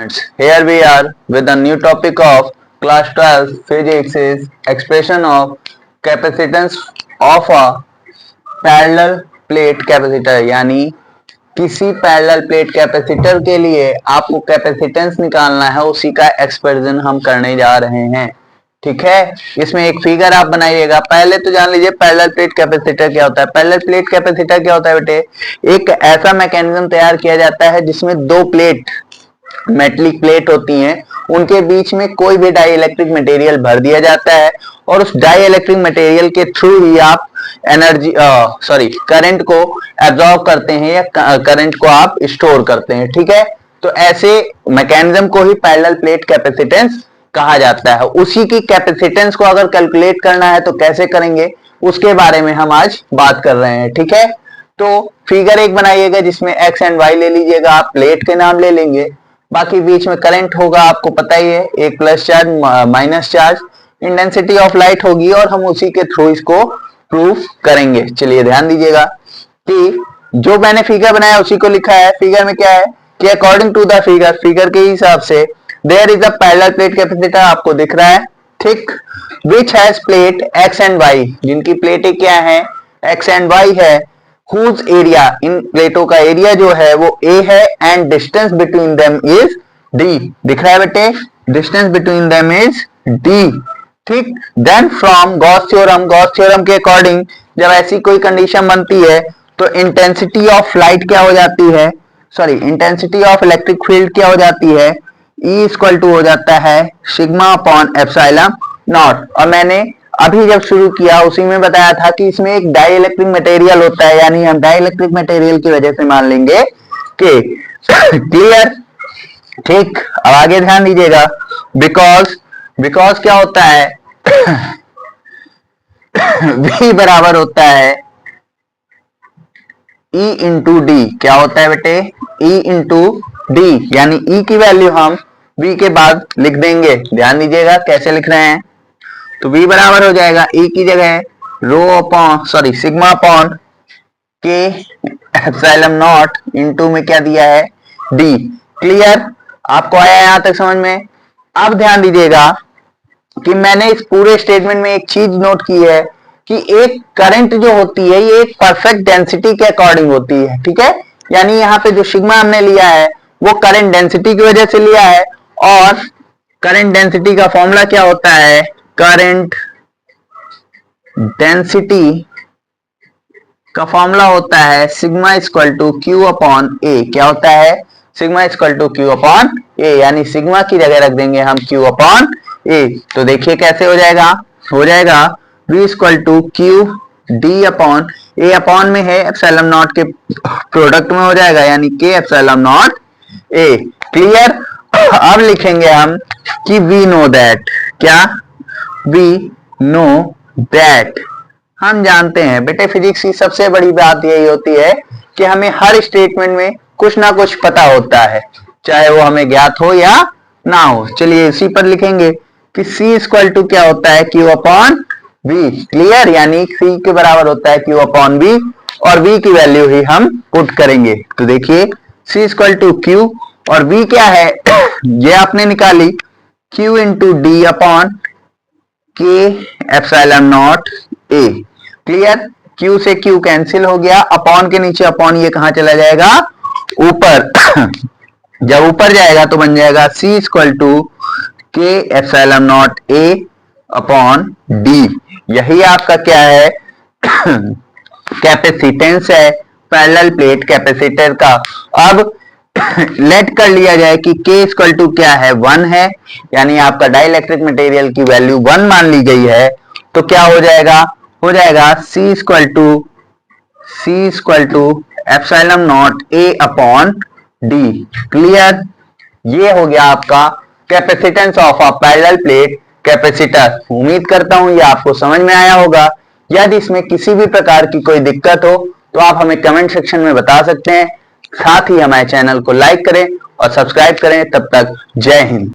Here we are with a new topic of class 12 physics is expression of capacitance of a parallel plate capacitor यानी किसी parallel plate capacitor के लिए आपको capacitance निकालना है, उसी का एक्सप्रेशन हम करने जा रहे हैं। ठीक है, इसमें एक फिगर आप बनाइएगा। पहले तो जान लीजिए पैरेलल प्लेट कैपेसिटर क्या होता है। पैरेलल प्लेट कैपेसिटर क्या होता है बेटे, एक ऐसा मैकेनिज्म तैयार किया जाता है जिसमें दो प्लेट मेटलिक प्लेट होती हैं, उनके बीच में कोई भी डाई इलेक्ट्रिक मटेरियल भर दिया जाता है और उस डाई इलेक्ट्रिक मटेरियल के थ्रू ही आप करंट को एब्जॉर्ब करते हैं या करंट को आप स्टोर करते हैं। ठीक है, तो ऐसे मैकेनिज्म को ही पैरेलल प्लेट कैपेसिटेंस कहा जाता है। उसी की कैपेसिटेंस को अगर कैलकुलेट करना है तो कैसे करेंगे, उसके बारे में हम आज बात कर रहे हैं। ठीक है, तो फिगर एक बनाइएगा जिसमें एक्स एंड वाई ले लीजिएगा, आप प्लेट के नाम ले लेंगे, बाकी बीच में करंट होगा, आपको पता ही है, एक plus charge minus charge, intensity of light होगी और हम उसी के थ्रू इसको प्रूफ करेंगे। चलिए ध्यान दीजिएगा कि जो मैंने फिगर बनाया उसी को लिखा है। फिगर में क्या है कि अकॉर्डिंग टू द फिगर के हिसाब से there is a parallel plate capacitor, आपको दिख रहा है, ठीक, which has plate X and Y, जिनकी प्लेटें क्या है, एक्स एंड वाई है, whose एरिया, इन प्लेटों का एरिया जो है वो A है and distance between them is D, दिख रहा है बेटे, distance between them is D। ठीक, देन फ्रॉम गॉस थ्योरम के अकॉर्डिंग जब ऐसी कोई कंडीशन बनती है तो इंटेंसिटी ऑफ लाइट क्या हो जाती है, इंटेंसिटी ऑफ इलेक्ट्रिक फील्ड क्या हो जाती है, E इक्वल टू हो जाता है सिग्मा अपॉन एप्सिलॉन नॉट। और मैंने अभी जब शुरू किया उसी में बताया था कि इसमें एक डाई इलेक्ट्रिक मटेरियल होता है, यानी हम डाई इलेक्ट्रिक मटेरियल की वजह से मान लेंगे कि क्लियर। ठीक, अब आगे ध्यान दीजिएगा, बिकॉज क्या होता है V बराबर होता है E इंटू डी, क्या होता है बेटे, E इंटू डी, यानी E की वैल्यू हम V के बाद लिख देंगे। ध्यान दीजिएगा कैसे लिख रहे हैं, तो V बराबर हो जाएगा E की जगह सिग्मा अपॉन के एप्सिलॉन नॉट इनटू में क्या दिया है D। क्लियर, आपको आया यहां तक समझ में। अब ध्यान दीजिएगा कि मैंने इस पूरे स्टेटमेंट में एक चीज नोट की है कि एक करंट जो होती है ये एक परफेक्ट डेंसिटी के अकॉर्डिंग होती है। ठीक है, यानी यहाँ पे जो सिग्मा हमने लिया है वो करंट डेंसिटी की वजह से लिया है, और करंट डेंसिटी का फॉर्मूला क्या होता है, करंट डेंसिटी का फॉर्मूला होता है sigma equal to Q upon A. क्या होता है, sigma equal to Q upon A, यानी सिग्मा की जगह रख देंगे हम क्यू अपॉन ए। तो देखिए कैसे हो जाएगा V equal to q d upon a, upon में है एप्सिलॉन नॉट के प्रोडक्ट में हो जाएगा, यानी के एप्सिलॉन नॉट ए। क्लियर, अब लिखेंगे हम कि वी नो दैट, क्या, वी नो दैट, हम जानते हैं। बेटे फिजिक्स की सबसे बड़ी बात यही होती है कि हमें हर स्टेटमेंट में कुछ ना कुछ पता होता है, चाहे वो हमें ज्ञात हो या ना हो। चलिए इसी पर लिखेंगे कि C इक्वल टू क्या होता है, Q अपॉन V। क्लियर, यानी C के बराबर होता है Q अपॉन V, और V की वैल्यू ही हम पुट करेंगे। तो देखिए C इक्वल टू Q और V क्या है ये आपने निकाली, Q इंटू डी अपॉन के एप्सिलॉन नॉट ए। क्लियर, Q से Q कैंसिल हो गया, अपॉन के नीचे अपॉन ये कहां चला जाएगा, ऊपर जब ऊपर जाएगा तो बन जाएगा C इक्वल टू के epsilon nought a upon D. यही आपका क्या है कैपेसिटेंस है पैरेलल प्लेट कैपेसिटर का। अब लेट कर लिया जाए कि K इक्वल टू क्या है, 1 है, यानी आपका डाई इलेक्ट्रिक मटेरियल की वैल्यू 1 मान ली गई है, तो क्या हो जाएगा C equal to epsilon nought a upon d. Clear, ये हो गया आपका capacitance of a parallel plate capacitor. उम्मीद करता हूं ये आपको समझ में आया होगा। यदि इसमें किसी भी प्रकार की कोई दिक्कत हो तो आप हमें कमेंट सेक्शन में बता सकते हैं। साथ ही हमारे चैनल को लाइक करें और सब्सक्राइब करें। तब तक जय हिंद।